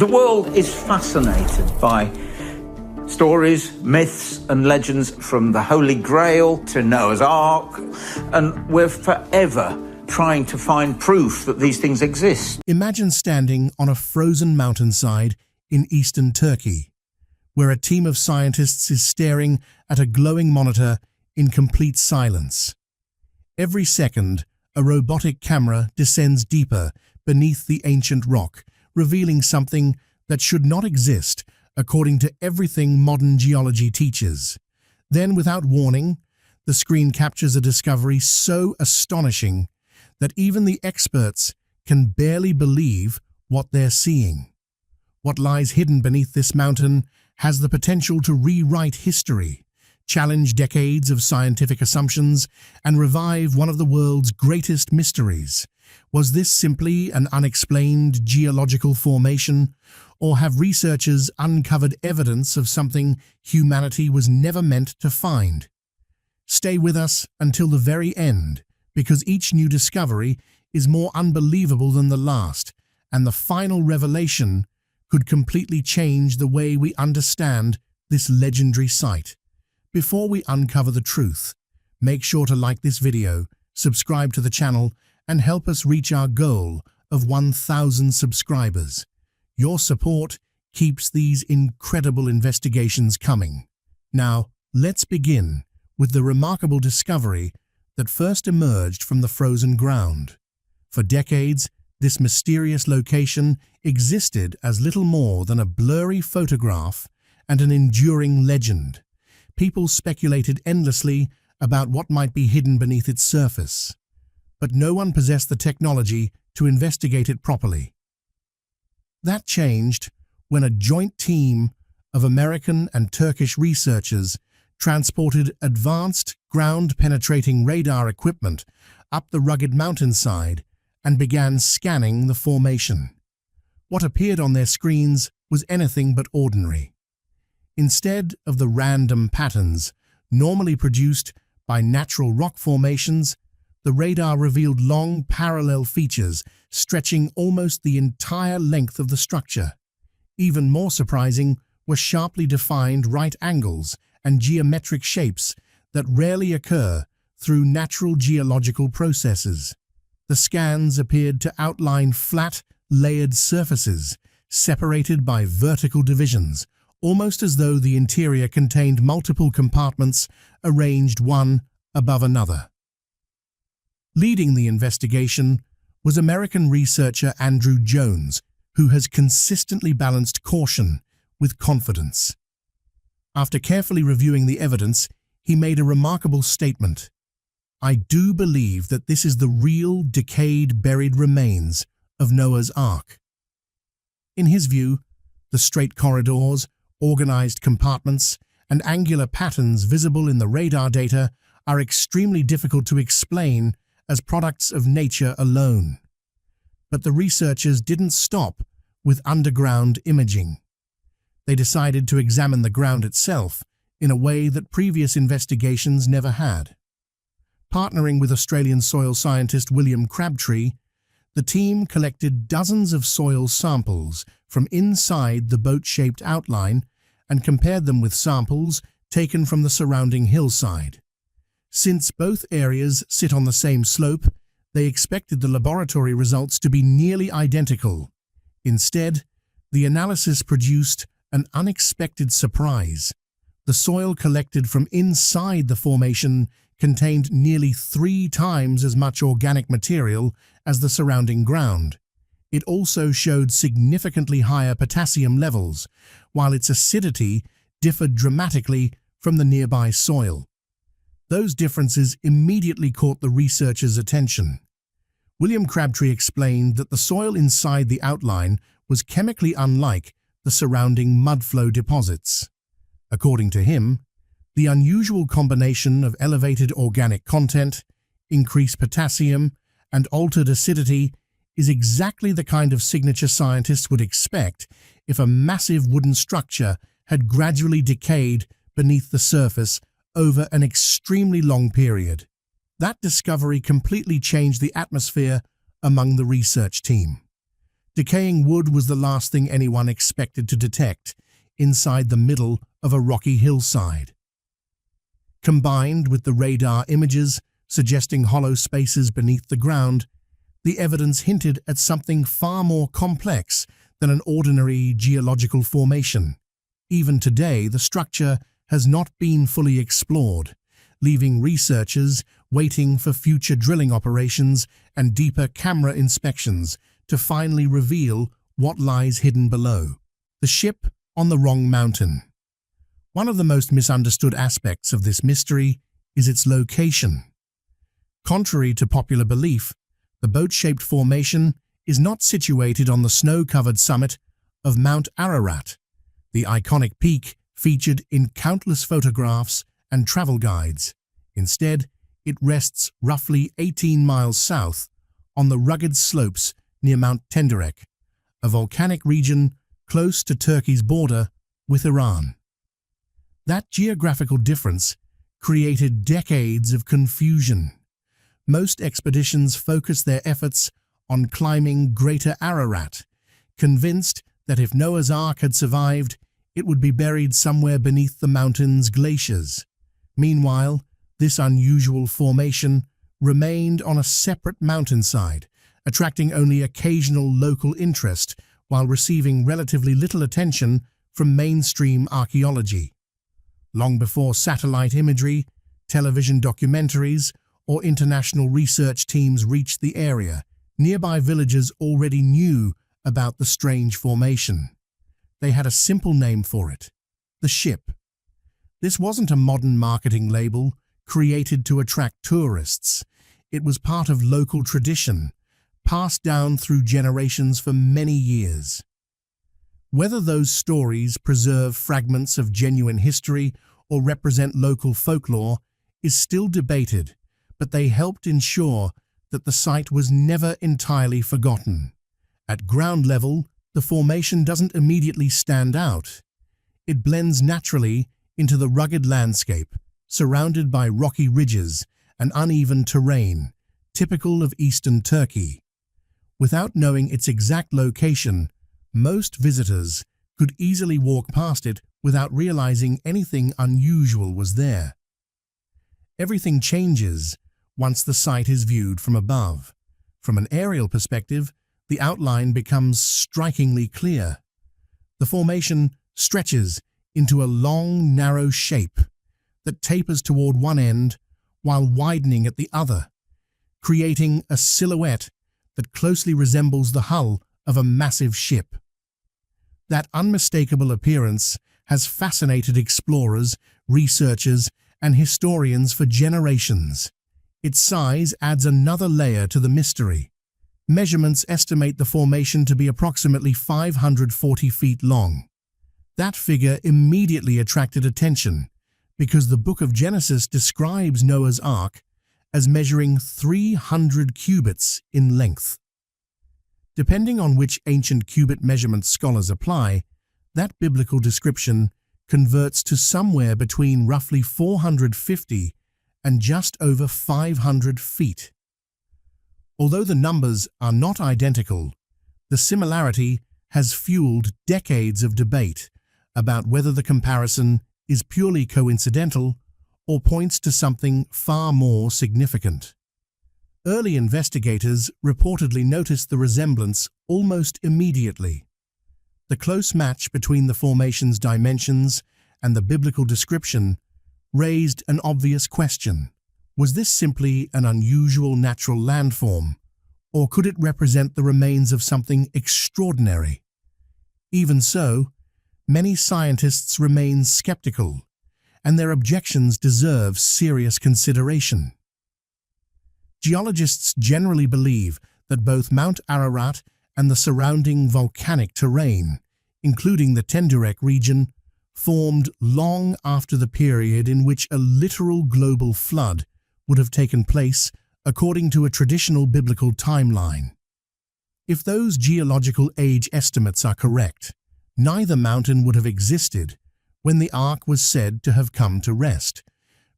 The world is fascinated by stories, myths and legends from the Holy Grail to Noah's Ark, and we're forever trying to find proof that these things exist. Imagine standing on a frozen mountainside in eastern Turkey, where a team of scientists is staring at a glowing monitor in complete silence. Every second, a robotic camera descends deeper beneath the ancient rock, revealing something that should not exist according to everything modern geology teaches. Then, without warning, the screen captures a discovery so astonishing that even the experts can barely believe what they're seeing. What lies hidden beneath this mountain has the potential to rewrite history, challenge decades of scientific assumptions, and revive one of the world's greatest mysteries. Was this simply an unexplained geological formation, or have researchers uncovered evidence of something humanity was never meant to find? Stay with us until the very end, because each new discovery is more unbelievable than the last, and the final revelation could completely change the way we understand this legendary site. Before we uncover the truth, make sure to like this video, subscribe to the channel, and help us reach our goal of 1,000 subscribers. Your support keeps these incredible investigations coming. Now, let's begin with the remarkable discovery that first emerged from the frozen ground. For decades, this mysterious location existed as little more than a blurry photograph and an enduring legend. People speculated endlessly about what might be hidden beneath its surface, but no one possessed the technology to investigate it properly. That changed when a joint team of American and Turkish researchers transported advanced ground-penetrating radar equipment up the rugged mountainside and began scanning the formation. What appeared on their screens was anything but ordinary. Instead of the random patterns normally produced by natural rock formations, the radar revealed long parallel features stretching almost the entire length of the structure. Even more surprising were sharply defined right angles and geometric shapes that rarely occur through natural geological processes. The scans appeared to outline flat, layered surfaces, separated by vertical divisions, almost as though the interior contained multiple compartments arranged one above another. Leading the investigation was American researcher Andrew Jones, who has consistently balanced caution with confidence. After carefully reviewing the evidence, he made a remarkable statement. "I do believe that this is the real decayed buried remains of Noah's Ark." In his view, the straight corridors, organized compartments, and angular patterns visible in the radar data are extremely difficult to explain as products of nature alone. But the researchers didn't stop with underground imaging. They decided to examine the ground itself in a way that previous investigations never had. Partnering with Australian soil scientist William Crabtree, the team collected dozens of soil samples from inside the boat-shaped outline and compared them with samples taken from the surrounding hillside. Since both areas sit on the same slope, they expected the laboratory results to be nearly identical. Instead, the analysis produced an unexpected surprise. The soil collected from inside the formation contained nearly 3 times as much organic material as the surrounding ground. It also showed significantly higher potassium levels, while its acidity differed dramatically from the nearby soil. Those differences immediately caught the researchers' attention. William Crabtree explained that the soil inside the outline was chemically unlike the surrounding mudflow deposits. According to him, the unusual combination of elevated organic content, increased potassium, and altered acidity is exactly the kind of signature scientists would expect if a massive wooden structure had gradually decayed beneath the surface over an extremely long period. That discovery completely changed the atmosphere among the research team. Decaying wood was the last thing anyone expected to detect inside the middle of a rocky hillside. Combined with the radar images suggesting hollow spaces beneath the ground, the evidence hinted at something far more complex than an ordinary geological formation. Even today, the structure has not been fully explored, leaving researchers waiting for future drilling operations and deeper camera inspections to finally reveal what lies hidden below. The ship on the wrong mountain. One of the most misunderstood aspects of this mystery is its location. Contrary to popular belief, the boat-shaped formation is not situated on the snow-covered summit of Mount Ararat, the iconic peak featured in countless photographs and travel guides. Instead, it rests roughly 18 miles south on the rugged slopes near Mount Tenderek, a volcanic region close to Turkey's border with Iran. That geographical difference created decades of confusion. Most expeditions focus their efforts on climbing Greater Ararat, convinced that if Noah's Ark had survived, it would be buried somewhere beneath the mountain's glaciers. Meanwhile, this unusual formation remained on a separate mountainside, attracting only occasional local interest while receiving relatively little attention from mainstream archaeology. Long before satellite imagery, television documentaries, or international research teams reached the area, nearby villagers already knew about the strange formation. They had a simple name for it: the ship. This wasn't a modern marketing label created to attract tourists. It was part of local tradition, passed down through generations for many years. Whether those stories preserve fragments of genuine history or represent local folklore is still debated, but they helped ensure that the site was never entirely forgotten. At ground level, the formation doesn't immediately stand out. It blends naturally into the rugged landscape, surrounded by rocky ridges and uneven terrain, typical of eastern Turkey. Without knowing its exact location, most visitors could easily walk past it without realizing anything unusual was there. Everything changes once the site is viewed from above. From an aerial perspective, the outline becomes strikingly clear. The formation stretches into a long, narrow shape that tapers toward one end while widening at the other, creating a silhouette that closely resembles the hull of a massive ship. That unmistakable appearance has fascinated explorers, researchers, and historians for generations. Its size adds another layer to the mystery. Measurements estimate the formation to be approximately 540 feet long. That figure immediately attracted attention because the Book of Genesis describes Noah's Ark as measuring 300 cubits in length. Depending on which ancient cubit measurement scholars apply, that biblical description converts to somewhere between roughly 450 and just over 500 feet. Although the numbers are not identical, the similarity has fueled decades of debate about whether the comparison is purely coincidental or points to something far more significant. Early investigators reportedly noticed the resemblance almost immediately. The close match between the formation's dimensions and the biblical description raised an obvious question. Was this simply an unusual natural landform, or could it represent the remains of something extraordinary? Even so, many scientists remain skeptical, and their objections deserve serious consideration. Geologists generally believe that both Mount Ararat and the surrounding volcanic terrain, including the Tenderek region, formed long after the period in which a literal global flood would have taken place according to a traditional biblical timeline. If those geological age estimates are correct, neither mountain would have existed when the Ark was said to have come to rest,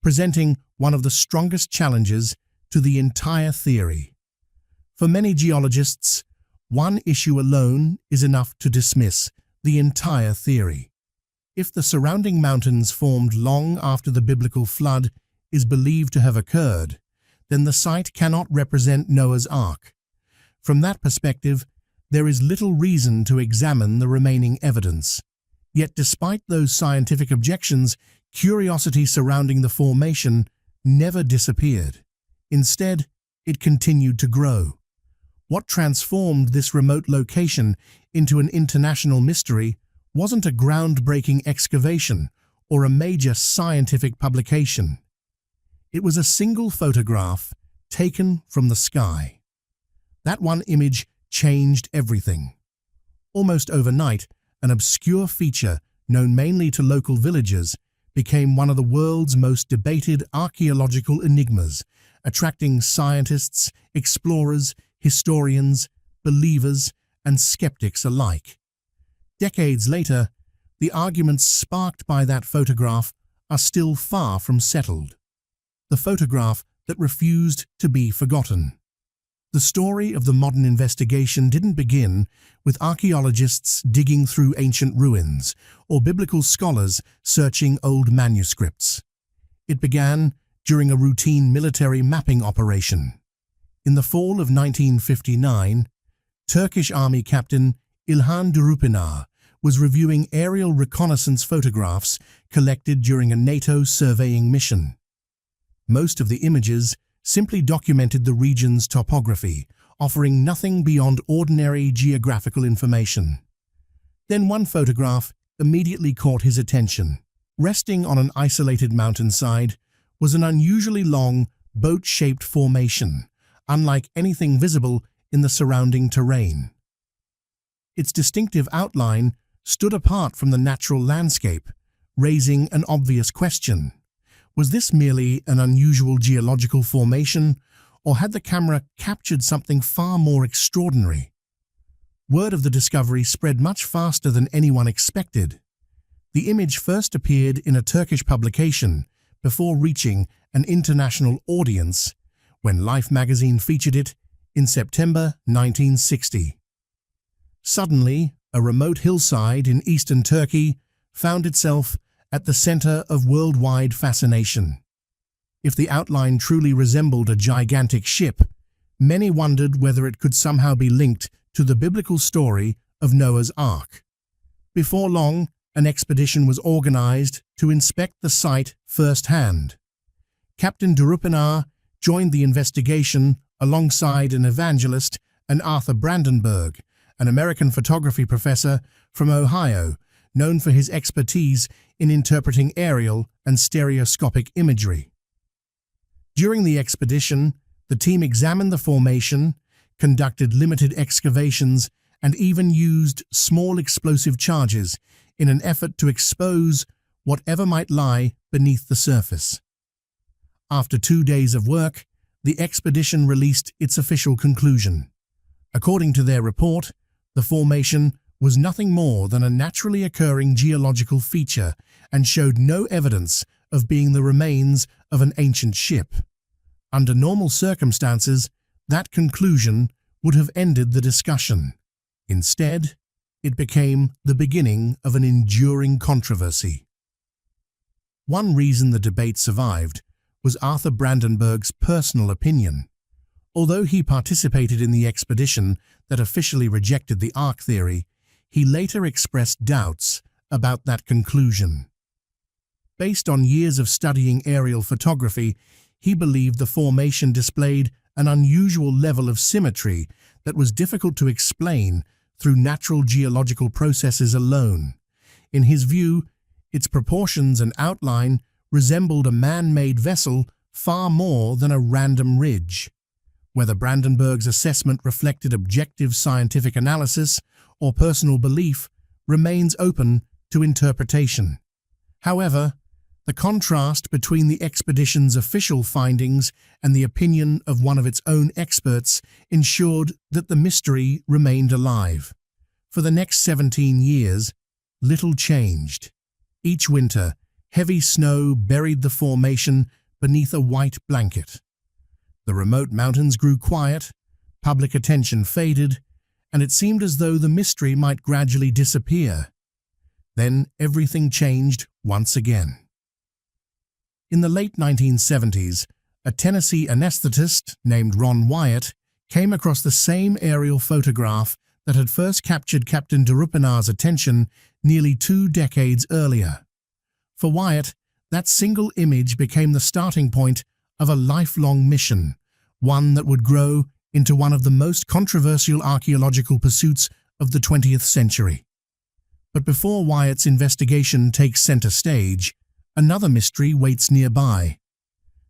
presenting one of the strongest challenges to the entire theory. For many geologists, One issue alone is enough to dismiss the entire theory. If the surrounding mountains formed long after the biblical flood is believed to have occurred, then the site cannot represent Noah's Ark. From that perspective, there is little reason to examine the remaining evidence. Yet despite those scientific objections, curiosity surrounding the formation never disappeared. Instead, it continued to grow. What transformed this remote location into an international mystery wasn't a groundbreaking excavation or a major scientific publication. It was a single photograph taken from the sky. That one image changed everything. Almost overnight, an obscure feature known mainly to local villagers became one of the world's most debated archaeological enigmas, attracting scientists, explorers, historians, believers, and skeptics alike. Decades later, the arguments sparked by that photograph are still far from settled. The photograph that refused to be forgotten. The story of the modern investigation didn't begin with archaeologists digging through ancient ruins or biblical scholars searching old manuscripts. It began during a routine military mapping operation. In the fall of 1959, Turkish Army Captain İlhan Durupinar was reviewing aerial reconnaissance photographs collected during a NATO surveying mission. Most of the images simply documented the region's topography, offering nothing beyond ordinary geographical information. Then one photograph immediately caught his attention. Resting on an isolated mountainside was an unusually long, boat-shaped formation, unlike anything visible in the surrounding terrain. Its distinctive outline stood apart from the natural landscape, raising an obvious question. Was this merely an unusual geological formation, or had the camera captured something far more extraordinary? Word of the discovery spread much faster than anyone expected. The image first appeared in a Turkish publication before reaching an international audience when Life magazine featured it in September 1960. Suddenly, a remote hillside in eastern Turkey found itself at the center of worldwide fascination. If the outline truly resembled a gigantic ship, many wondered whether it could somehow be linked to the biblical story of Noah's Ark. Before long, an expedition was organized to inspect the site firsthand. Captain Durupinar joined the investigation alongside an evangelist and Arthur Brandenburg, an American photography professor from Ohio, known for his expertise in interpreting aerial and stereoscopic imagery. During the expedition, the team examined the formation, conducted limited excavations, and even used small explosive charges in an effort to expose whatever might lie beneath the surface. After 2 days of work, the expedition released its official conclusion. According to their report, the formation was nothing more than a naturally occurring geological feature and showed no evidence of being the remains of an ancient ship. Under normal circumstances, that conclusion would have ended the discussion. Instead, it became the beginning of an enduring controversy. One reason the debate survived was Arthur Brandenburg's personal opinion. Although he participated in the expedition that officially rejected the Ark theory, he later expressed doubts about that conclusion. Based on years of studying aerial photography, he believed the formation displayed an unusual level of symmetry that was difficult to explain through natural geological processes alone. In his view, its proportions and outline resembled a man-made vessel far more than a random ridge. Whether Brandenburg's assessment reflected objective scientific analysis or personal belief remains open to interpretation. However, the contrast between the expedition's official findings and the opinion of one of its own experts ensured that the mystery remained alive. For the next 17 years, little changed. Each winter, heavy snow buried the formation beneath a white blanket. The remote mountains grew quiet, public attention faded, and it seemed as though the mystery might gradually disappear. Then everything changed once again. In the late 1970s, a Tennessee anesthetist named Ron Wyatt came across the same aerial photograph that had first captured Captain Durupinar's attention nearly 2 decades earlier. For Wyatt, that single image became the starting point of a lifelong mission, one that would grow into one of the most controversial archaeological pursuits of the 20th century. But before Wyatt's investigation takes center stage, another mystery waits nearby.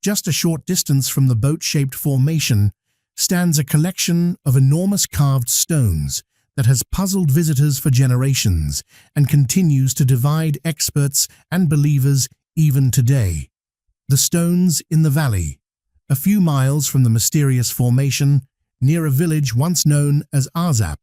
Just a short distance from the boat-shaped formation stands a collection of enormous carved stones that has puzzled visitors for generations and continues to divide experts and believers even today. The stones in the valley, a few miles from the mysterious formation, near a village once known as Arzap.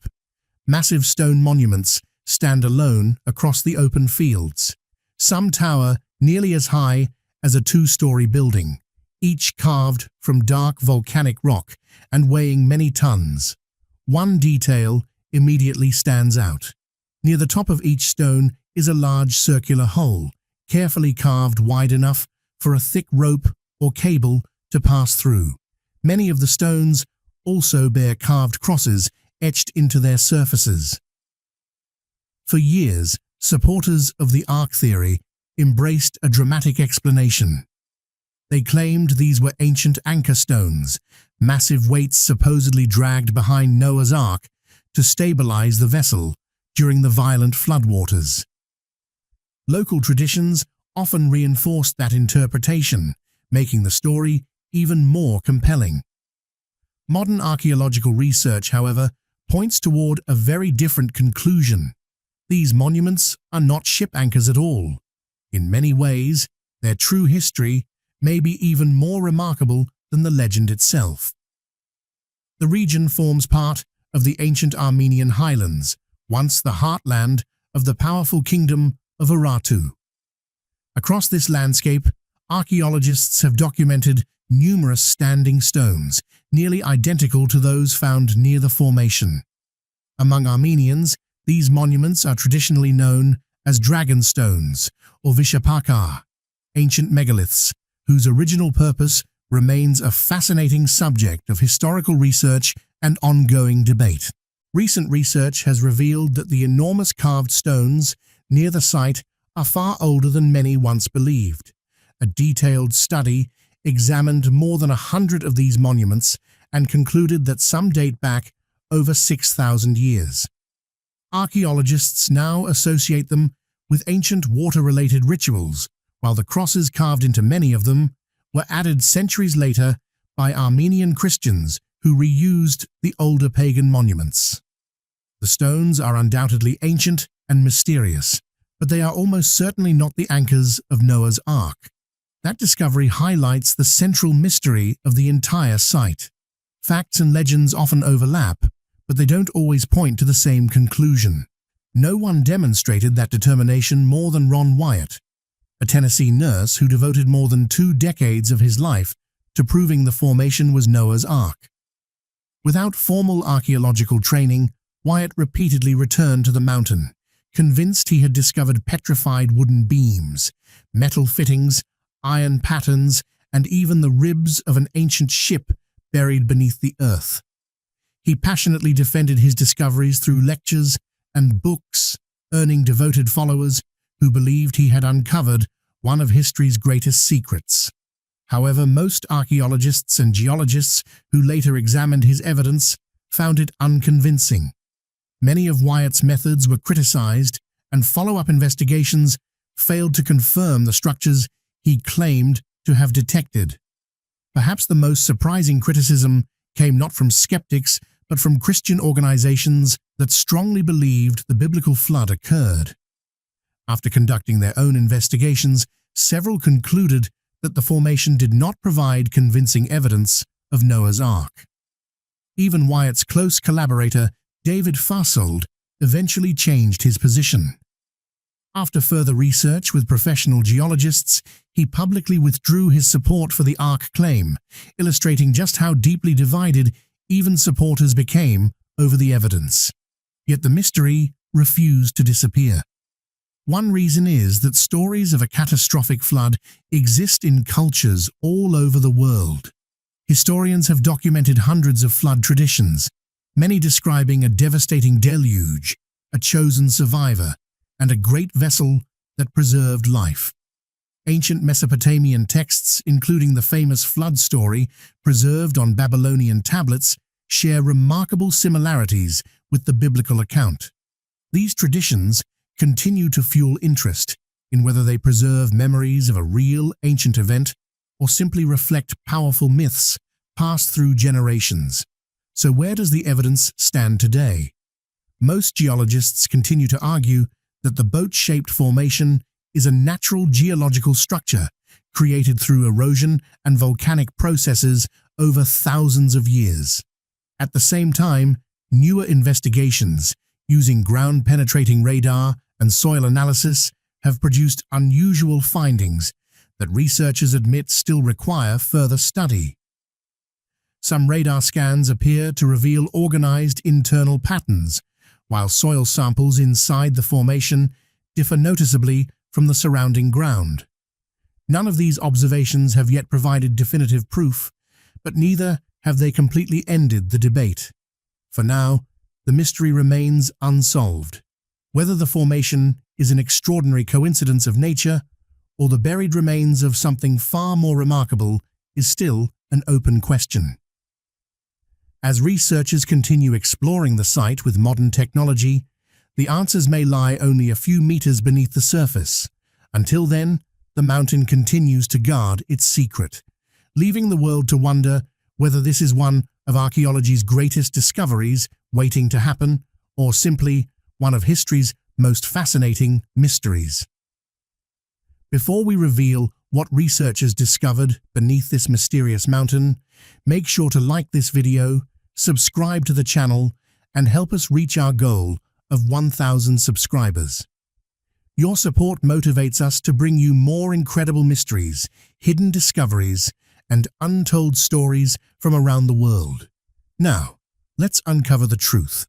Massive stone monuments stand alone across the open fields. Some tower nearly as high as a 2-story building, each carved from dark volcanic rock and weighing many tons. One detail immediately stands out. Near the top of each stone is a large circular hole, carefully carved wide enough for a thick rope or cable to pass through. Many of the stones also bear carved crosses etched into their surfaces. For years, supporters of the Ark theory embraced a dramatic explanation. They claimed these were ancient anchor stones, massive weights supposedly dragged behind Noah's Ark to stabilize the vessel during the violent floodwaters. Local traditions often reinforced that interpretation, making the story even more compelling. Modern archaeological research, however, points toward a very different conclusion. These monuments are not ship anchors at all. In many ways, their true history may be even more remarkable than the legend itself. The region forms part of the ancient Armenian highlands, once the heartland of the powerful kingdom of Urartu. Across this landscape, archaeologists have documented numerous standing stones, nearly identical to those found near the formation. Among Armenians, these monuments are traditionally known as dragon stones or vishapaka, ancient megaliths, whose original purpose remains a fascinating subject of historical research and ongoing debate. Recent research has revealed that the enormous carved stones near the site are far older than many once believed. A detailed study examined more than 100 of these monuments and concluded that some date back over 6,000 years. Archaeologists now associate them with ancient water-related rituals, while the crosses carved into many of them were added centuries later by Armenian Christians who reused the older pagan monuments. The stones are undoubtedly ancient and mysterious, but they are almost certainly not the anchors of Noah's Ark. That discovery highlights the central mystery of the entire site. Facts and legends often overlap, but they don't always point to the same conclusion. No one demonstrated that determination more than Ron Wyatt, a Tennessee nurse who devoted more than 2 decades of his life to proving the formation was Noah's Ark. Without formal archaeological training, Wyatt repeatedly returned to the mountain, convinced he had discovered petrified wooden beams, metal fittings, iron patterns, and even the ribs of an ancient ship buried beneath the earth. He passionately defended his discoveries through lectures and books, earning devoted followers who believed he had uncovered one of history's greatest secrets. However, most archaeologists and geologists who later examined his evidence found it unconvincing. Many of Wyatt's methods were criticized, and follow-up investigations failed to confirm the structures he claimed to have detected. Perhaps the most surprising criticism came not from skeptics, but from Christian organizations that strongly believed the biblical flood occurred. After conducting their own investigations, several concluded that the formation did not provide convincing evidence of Noah's Ark. Even Wyatt's close collaborator, David Fasold, eventually changed his position. After further research with professional geologists, he publicly withdrew his support for the Ark claim, illustrating just how deeply divided even supporters became over the evidence. Yet the mystery refused to disappear. One reason is that stories of a catastrophic flood exist in cultures all over the world. Historians have documented hundreds of flood traditions, many describing a devastating deluge, a chosen survivor, and a great vessel that preserved life. Ancient Mesopotamian texts, including the famous flood story preserved on Babylonian tablets, share remarkable similarities with the biblical account. These traditions continue to fuel interest in whether they preserve memories of a real ancient event or simply reflect powerful myths passed through generations. So where does the evidence stand today? Most geologists continue to argue that the boat-shaped formation is a natural geological structure created through erosion and volcanic processes over thousands of years. At the same time, newer investigations using ground-penetrating radar and soil analysis have produced unusual findings that researchers admit still require further study. Some radar scans appear to reveal organized internal patterns, while soil samples inside the formation differ noticeably from the surrounding ground. None of these observations have yet provided definitive proof, but neither have they completely ended the debate. For now, the mystery remains unsolved. Whether the formation is an extraordinary coincidence of nature or the buried remains of something far more remarkable is still an open question. As researchers continue exploring the site with modern technology, the answers may lie only a few meters beneath the surface. Until then, the mountain continues to guard its secret, leaving the world to wonder whether this is one of archaeology's greatest discoveries waiting to happen, or simply one of history's most fascinating mysteries. Before we reveal what researchers discovered beneath this mysterious mountain, make sure to like this video, subscribe to the channel, and help us reach our goal of 1,000 subscribers. Your support motivates us to bring you more incredible mysteries, hidden discoveries, and untold stories from around the world. Now, let's uncover the truth.